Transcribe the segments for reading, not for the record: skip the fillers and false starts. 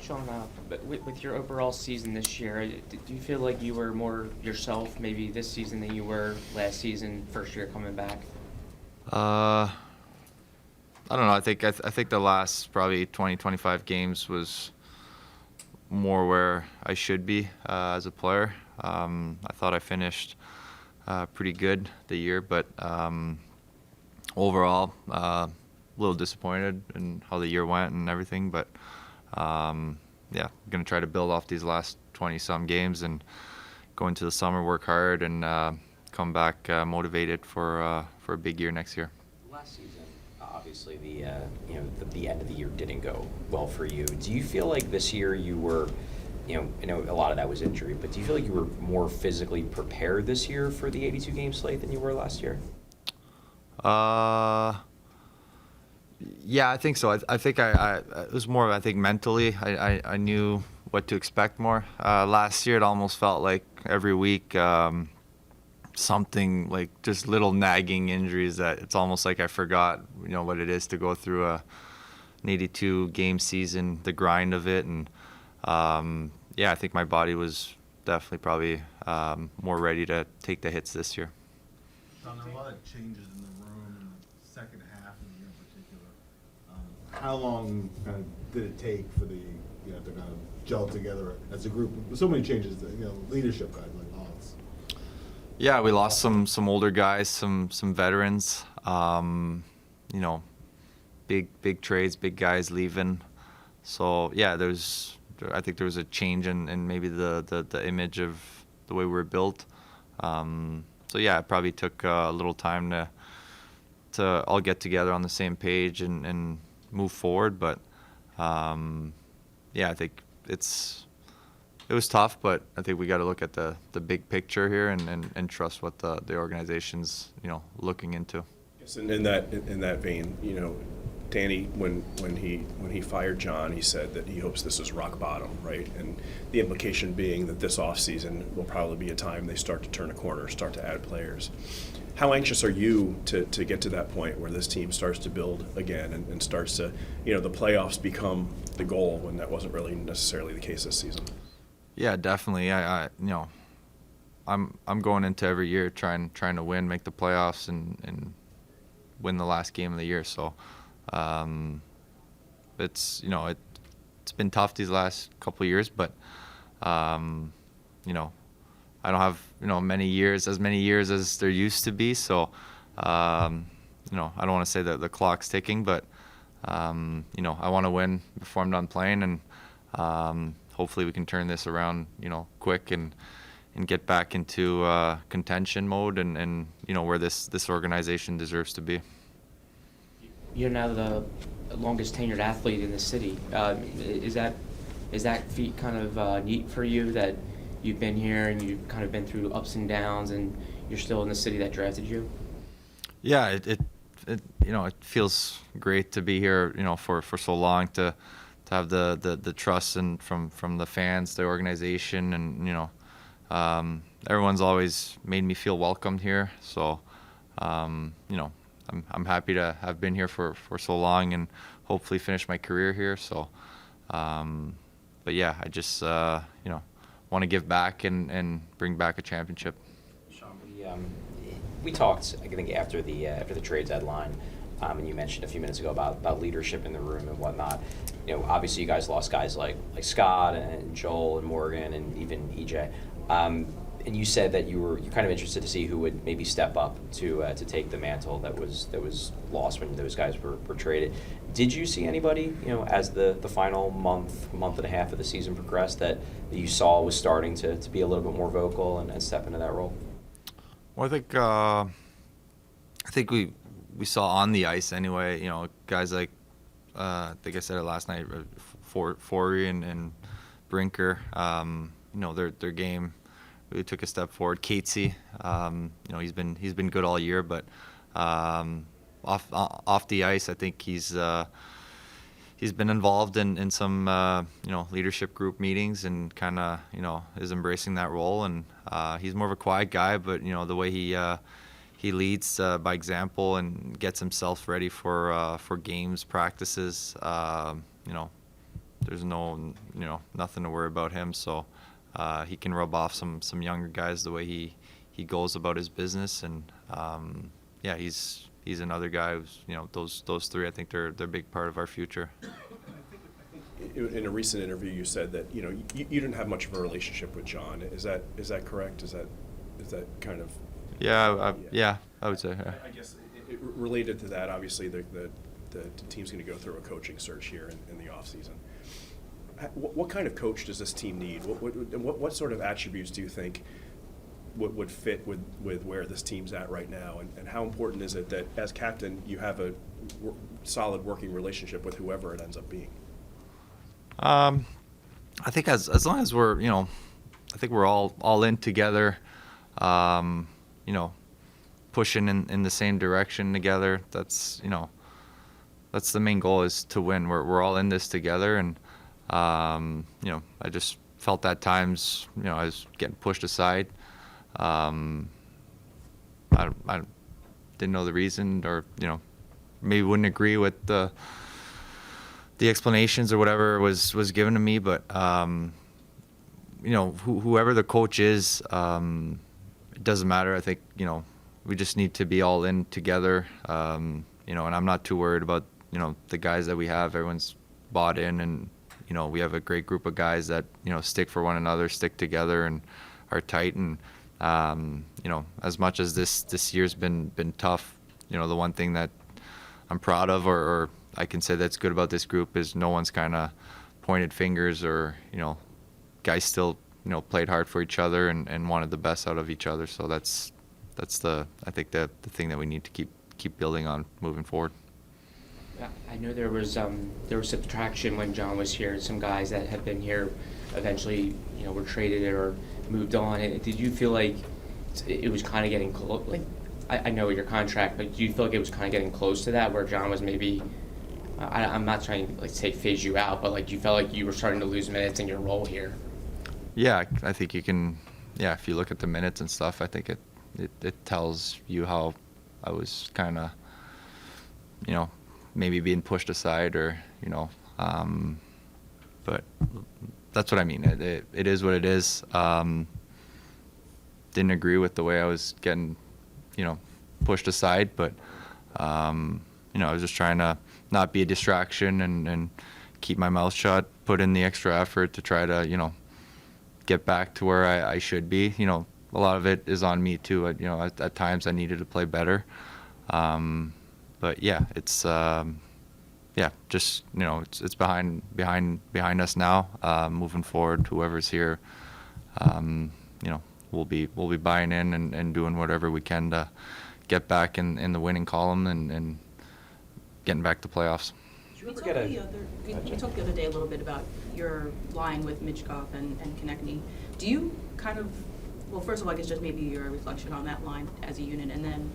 Sean, but with your overall season this year, do you feel like you were more yourself maybe this season than you were last season, first year coming back? Uh, I don't know. I think the last probably 20, 25 games was more where I should be as a player. I thought I finished pretty good the year, but overall, a little disappointed in how the year went and everything. But yeah, I'm gonna try to build off these last 20-some games and go into the summer, work hard, and come back motivated for a big year next year. Last season, obviously the end of the year didn't go well for you. Do you feel like this year you were, I know a lot of that was injury, but do you feel like you were more physically prepared this year for the 82 game slate than you were last year? Yeah, I think so. I think it was more, I think, mentally. I knew what to expect more. Last year, it almost felt like every week something like just little nagging injuries that it's almost like I forgot, what it is to go through an 82 game season, the grind of it. And yeah, I think my body was definitely probably more ready to take the hits this year. Sean, there are a lot of changes in the room in the second half of the year in particular. How long kind of did it take for the to kind of gel together as a group? So many changes, leadership guys like Alex. Yeah, we lost some older guys, some veterans. Big trades, big guys leaving. So yeah, I think there was a change in maybe the image of the way we were built. So yeah, it probably took a little time to all get together on the same page and move forward. But yeah, I think it was tough, but I think we got to look at the big picture here and trust what the organization's looking into. Yes, and in that vein, Danny, when he fired John, he said that he hopes this is rock bottom, right? And the implication being that this offseason will probably be a time they start to turn a corner, start to add players. How anxious are you to get to that point where this team starts to build again and starts to, the playoffs become the goal when that wasn't really necessarily the case this season? Yeah, definitely. I'm going into every year trying to win, make the playoffs, and win the last game of the year. So it's it's been tough these last couple of years, but I don't have as many years as there used to be. So I don't want to say that the clock's ticking, but I want to win before I'm done playing, and hopefully we can turn this around quick and get back into contention mode and where this organization deserves to be. You're now the longest tenured athlete in the city. Is that feat kind of neat for you that you've been here and you've kind of been through ups and downs and you're still in the city that drafted you? Yeah, it feels great to be here for so long, to have the trust and from the fans, the organization, and everyone's always made me feel welcomed here. So I'm happy to have been here for so long and hopefully finish my career here. So but yeah, I just want to give back and bring back a championship. Sean, we talked, I think, after the trade deadline, and you mentioned a few minutes ago about leadership in the room and whatnot. Obviously you guys lost guys like Scott and Joel and Morgan and even EJ. And you said that you're kind of interested to see who would maybe step up to take the mantle that was lost when those guys were traded. Did you see anybody, as the final month and a half of the season progressed, that you saw was starting to be a little bit more vocal and step into that role? Well, I think we saw on the ice anyway. Guys like I think I said it last night, Forey and Brinker. Their game really took a step forward. Catesy, he's been good all year, but off the ice, I think he's been involved in some leadership group meetings and kind of is embracing that role. And he's more of a quiet guy, but the way he leads by example and gets himself ready for games, practices. there's no, nothing to worry about him. So he can rub off some younger guys the way he goes about his business, and yeah, he's another guy who's, those three, I think they're a big part of our future. In a recent interview, you said that you didn't have much of a relationship with John. Is that correct? Is that kind of? Yeah, I would say. Yeah. I guess related to that, obviously the team's going to go through a coaching search here in the offseason. What kind of coach does this team need? What sort of attributes do you think would fit with where this team's at right now? And how important is it that as captain you have a solid working relationship with whoever it ends up being? I think as long as we're, I think we're all in together, pushing in the same direction together. That's the main goal, is to win. We're all in this together, and I just felt at times, I was getting pushed aside. I didn't know the reason, or maybe wouldn't agree with the explanations or whatever was given to me, but whoever the coach is, it doesn't matter. I think we just need to be all in together, and I'm not too worried about the guys that we have. Everyone's bought in, and we have a great group of guys that stick for one another, stick together, and are tight. And as much as this year's been tough, the one thing that I'm proud of, or I can say that's good about this group, is no one's kind of pointed fingers, or guys still played hard for each other and wanted the best out of each other. So that's I think the thing that we need to keep building on moving forward. Yeah, I know there was subtraction when John was here. Some guys that have been here eventually were traded or moved on. Did you feel like it was kind of getting close? Like, I know your contract, but do you feel like it was kind of getting close to that, where John was maybe, I'm not trying to say phase you out, but like you felt like you were starting to lose minutes in your role here? Yeah, I think you can. Yeah, if you look at the minutes and stuff, I think it tells you how I was kind of, maybe being pushed aside, or but that's what I mean. It is what it is. Didn't agree with the way I was getting, pushed aside, but I was just trying to not be a distraction and keep my mouth shut, put in the extra effort to try to, get back to where I should be. A lot of it is on me too. At times I needed to play better. But yeah, it's just it's behind us now. Moving forward, whoever's here, we'll be buying in and doing whatever we can to get back in the winning column and getting back to playoffs. We talked the other day a little bit about your line with Michkov and Konechny. Do you kind of, well, first of all, I guess just maybe your reflection on that line as a unit, and then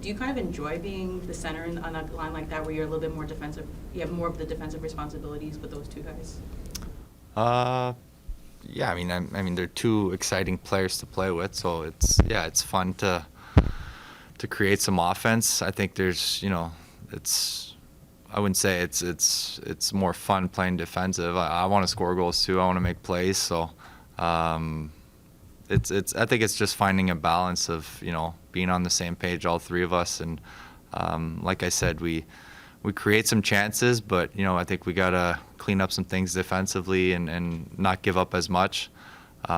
do you kind of enjoy being the center on a line like that, where you're a little bit more defensive, you have more of the defensive responsibilities with those two guys? Yeah, I mean they're two exciting players to play with, so it's fun to create some offense. I think there's I wouldn't say it's more fun playing defensive. I want to score goals too. I want to make plays. So I think it's just finding a balance of being on the same page, all three of us. And like I said, we create some chances, but I think we gotta clean up some things defensively and not give up as much. But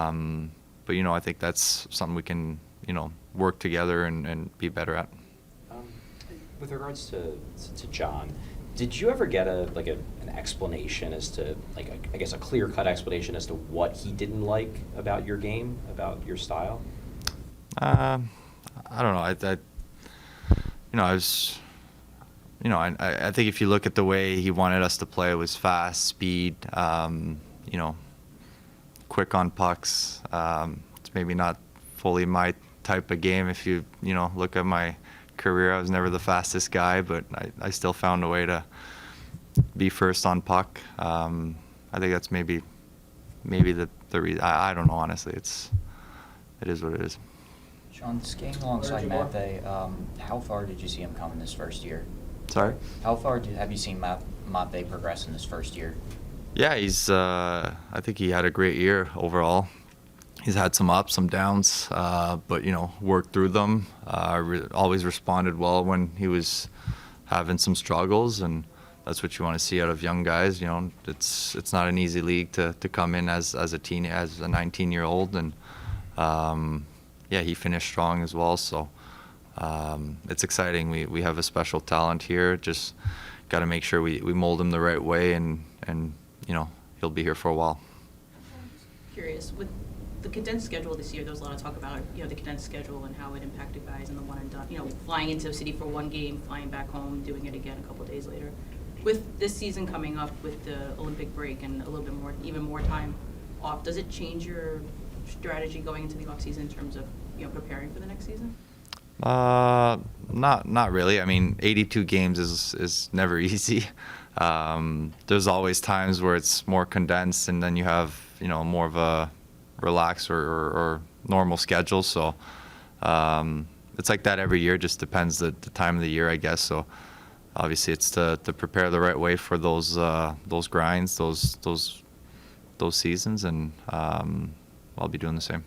I think that's something we can work together and be better at. With regards to John, did you ever get an explanation as to, I guess a clear-cut explanation as to what he didn't like about your game, about your style? I don't know. I think if you look at the way he wanted us to play, it was fast, speed, quick on pucks. It's maybe not fully my type of game. If you look at my career, I was never the fastest guy, but I still found a way to be first on puck. I think that's maybe the reason. I don't know, honestly. It is what it is. Sean, skating alongside Matte, how far did you see him come in this first year? Sorry? How far have you seen Matte progress in this first year? Yeah, I think he had a great year overall. He's had some ups, some downs, but worked through them. Always responded well when he was having some struggles, and that's what you want to see out of young guys. It's not an easy league to come in as a 19-year-old, and yeah, he finished strong as well. So it's exciting. We have a special talent here. Just got to make sure we mold him the right way, and he'll be here for a while. I'm just curious, with the condensed schedule this year, there was a lot of talk about, the condensed schedule and how it impacted guys in the one and done, flying into the city for one game, flying back home, doing it again a couple days later. With this season coming up with the Olympic break and a little bit more, even more time off, does it change your strategy going into the off season in terms of, preparing for the next season? Not really. I mean, 82 games is never easy. There's always times where it's more condensed, and then you have more of a relaxed or normal schedule. So it's like that every year. Just depends the time of the year, I guess. So obviously, it's to prepare the right way for those grinds, those seasons, and I'll be doing the same.